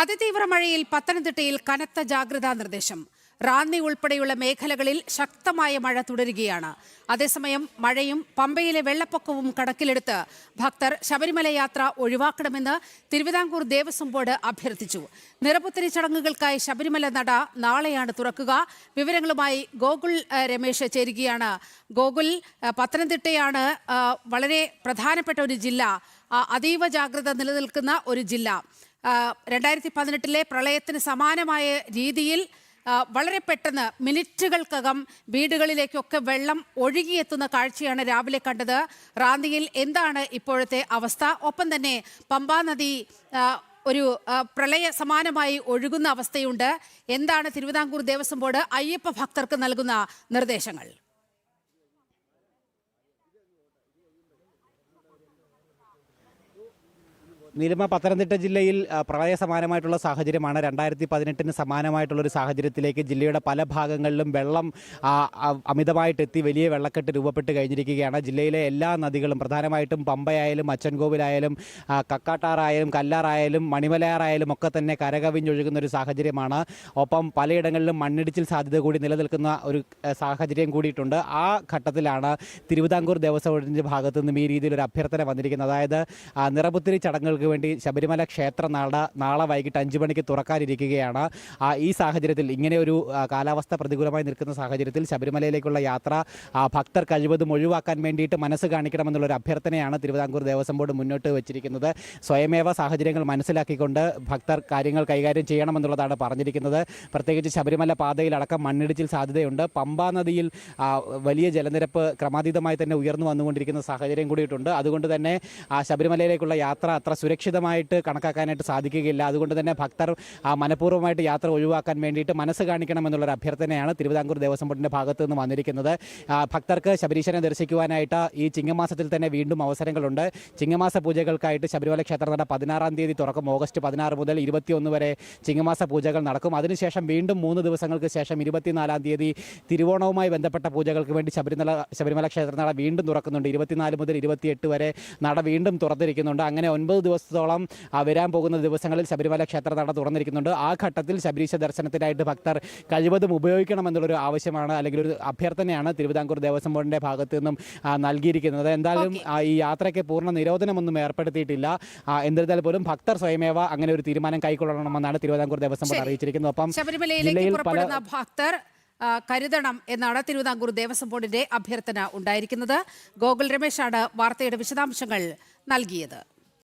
അതിതീവ്ര മഴയിൽ പത്തനംതിട്ടയിൽ കനത്ത ജാഗ്രതാ നിർദ്ദേശം. റാന്നി ഉൾപ്പെടെയുള്ള മേഖലകളിൽ ശക്തമായ മഴ തുടരുകയാണ്. അതേസമയം മഴയും പമ്പയിലെ വെള്ളപ്പൊക്കവും കണക്കിലെടുത്ത് ഭക്തർ ശബരിമല യാത്ര ഒഴിവാക്കണമെന്ന് തിരുവിതാംകൂർ ദേവസ്വം ബോർഡ് അഭ്യർത്ഥിച്ചു. നിറപുത്തരി ചടങ്ങുകൾക്കായി ശബരിമല നട നാളെയാണ് തുറക്കുക. വിവരങ്ങളുമായി ഗോകുൽ രമേശ് ചേരുകയാണ്. ഗോകുൽ, പത്തനംതിട്ടയാണ് വളരെ പ്രധാനപ്പെട്ട ഒരു ജില്ല, അതീവ ജാഗ്രത നിലനിൽക്കുന്ന ഒരു ജില്ല. 2018 പ്രളയത്തിന് സമാനമായ രീതിയിൽ വളരെ പെട്ടെന്ന് മിനിറ്റുകൾക്കകം വീടുകളിലേക്കൊക്കെ വെള്ളം ഒഴുകിയെത്തുന്ന കാഴ്ചയാണ് രാവിലെ കണ്ടത്. റാന്നിയിൽ എന്താണ് ഇപ്പോഴത്തെ അവസ്ഥ? ഒപ്പം തന്നെ പമ്പാ നദി ഒരു പ്രളയ സമാനമായി ഒഴുകുന്ന അവസ്ഥയുണ്ട്. എന്താണ് തിരുവിതാംകൂർ ദേവസ്വം ബോർഡ് അയ്യപ്പ ഭക്തർക്ക് നൽകുന്ന നിർദ്ദേശങ്ങൾ? നീലിമ, പത്തനംതിട്ട ജില്ലയിൽ പ്രളയ സമാനമായിട്ടുള്ള സാഹചര്യമാണ്. 2018 സമാനമായിട്ടുള്ളൊരു സാഹചര്യത്തിലേക്ക് ജില്ലയുടെ പല ഭാഗങ്ങളിലും വെള്ളം അമിതമായിട്ടെത്തി വലിയ വെള്ളക്കെട്ട് രൂപപ്പെട്ട് കഴിഞ്ഞിരിക്കുകയാണ്. ജില്ലയിലെ എല്ലാ നദികളും, പ്രധാനമായിട്ടും പമ്പയായാലും അച്ചൻകോവിലായാലും കക്കാട്ടാറായാലും കല്ലാറായാലും മണിമലയാറായാലും ഒക്കെ തന്നെ കരകവിഞ്ഞൊഴുകുന്ന ഒരു സാഹചര്യമാണ്. ഒപ്പം പലയിടങ്ങളിലും മണ്ണിടിച്ചിൽ സാധ്യത കൂടി നിലനിൽക്കുന്ന ഒരു സാഹചര്യം കൂടിയിട്ടുണ്ട്. ആ ഘട്ടത്തിലാണ് തിരുവിതാംകൂർ ദേവസ്വം ബോർഡിൻ്റെ ഭാഗത്തു നിന്നും ഈ രീതിയിലൊരു അഭ്യർത്ഥന വന്നിരിക്കുന്നത്. അതായത് നിറപുത്തരി ചടങ്ങുകൾ വേണ്ടി ശബരിമല ക്ഷേത്ര നാളെ വൈകിട്ട് 5 മണിക്ക് തുറക്കാനിരിക്കുകയാണ്. ഈ സാഹചര്യത്തിൽ, ഇങ്ങനെ ഒരു കാലാവസ്ഥ പ്രതികൂലമായി നിൽക്കുന്ന സാഹചര്യത്തിൽ ശബരിമലയിലേക്കുള്ള യാത്ര ഭക്തർ കഴിവതും ഒഴിവാക്കാൻ വേണ്ടിയിട്ട് മനസ്സ് കാണിക്കണമെന്നുള്ളൊരു അഭ്യർത്ഥനയാണ് തിരുവിതാംകൂർ ദേവസ്വം ബോർഡ് മുന്നോട്ട് വെച്ചിരിക്കുന്നത്. സ്വയമേവ സാഹചര്യങ്ങൾ മനസ്സിലാക്കിക്കൊണ്ട് ഭക്തർ കാര്യങ്ങൾ കൈകാര്യം ചെയ്യണമെന്നുള്ളതാണ് പറഞ്ഞിരിക്കുന്നത്. പ്രത്യേകിച്ച് ശബരിമല പാതയിലടക്കം മണ്ണിടിച്ചിൽ സാധ്യതയുണ്ട്. പമ്പാ നദിയിൽ വലിയ ജലനിരപ്പ് ക്രമാതീതമായി തന്നെ ഉയർന്നു വന്നുകൊണ്ടിരിക്കുന്ന സാഹചര്യം കൂടിയിട്ടുണ്ട്. അതുകൊണ്ട് തന്നെ ശബരിമലയിലേക്കുള്ള യാത്ര അത്ര സുരക്ഷിതമായിട്ട് കണക്കാക്കാനായിട്ട് സാധിക്കുകയില്ല. അതുകൊണ്ട് തന്നെ ഭക്തർ മനഃപൂർവ്വമായിട്ട് യാത്ര ഒഴിവാക്കാൻ വേണ്ടിയിട്ട് മനസ്സ് കാണിക്കണമെന്നുള്ളൊരു അഭ്യർത്ഥനയാണ് തിരുവിതാംകൂർ ദേവസ്വം ബോർഡിൻ്റെ ഭാഗത്തു നിന്ന് വന്നിരിക്കുന്നത്. ഭക്തർക്ക് ശബരീശനെ ദർശിക്കുവാനായിട്ട് ഈ ചിങ്ങമാസത്തിൽ തന്നെ വീണ്ടും അവസരങ്ങളുണ്ട്. ചിങ്ങമാസ പൂജകൾക്കായിട്ട് ശബരിമല ക്ഷേത്രനട 16-ാം തീയതി തുറക്കും. ഓഗസ്റ്റ് 16 മുതൽ 21 വരെ ചിങ്ങമാസ പൂജകൾ നടക്കും. അതിനുശേഷം വീണ്ടും 3 ദിവസങ്ങൾക്ക് ശേഷം 24-ാം തീയതി തിരുവോണവുമായി ബന്ധപ്പെട്ട പൂജകൾക്ക് വേണ്ടി ശബരിമല ക്ഷേത്രനട വീണ്ടും തുറക്കുന്നുണ്ട്. 24 മുതൽ 28 വരെ നട വീണ്ടും തുറന്നിരിക്കുന്നുണ്ട്. അങ്ങനെ 9 ദിവസത്തോളം വരാൻ പോകുന്ന ദിവസങ്ങളിൽ ശബരിമല ക്ഷേത്ര നട തുറന്നിരിക്കുന്നുണ്ട്. ആ ഘട്ടത്തിൽ ശബരീശ ദർശനത്തിനായിട്ട് ഭക്തർ കഴിവതും ഉപയോഗിക്കണമെന്നുള്ളൊരു ആവശ്യമാണ്, അല്ലെങ്കിൽ ഒരു അഭ്യർത്ഥനയാണ് തിരുവിതാംകൂർ ദേവസ്വം ബോർഡിൻ്റെ ഭാഗത്തു നിന്നും നൽകിയിരിക്കുന്നത്. എന്തായാലും ഈ യാത്രയ്ക്ക് പൂർണ്ണ നിരോധനമൊന്നും ഏർപ്പെടുത്തിയിട്ടില്ല. എന്നിരുന്നാൽ പോലും ഭക്തർ സ്വയമേവ അങ്ങനെ ഒരു തീരുമാനം കൈക്കൊള്ളണമെന്നാണ് തിരുവിതാംകൂർ ദേവസ്വം ബോർഡ് അറിയിച്ചിരിക്കുന്നത്. ഒപ്പം ജില്ലയിൽ ഭക്തർ കരുതണം എന്നാണ് തിരുവിതാംകൂർ ദേവസ്വം ബോർഡിന്റെ അഭ്യർത്ഥന ഉണ്ടായിരിക്കുന്നത്. ഗോകുൽ രമേശാണ് വാർത്തയുടെ വിശദാംശങ്ങൾ നൽകിയത്.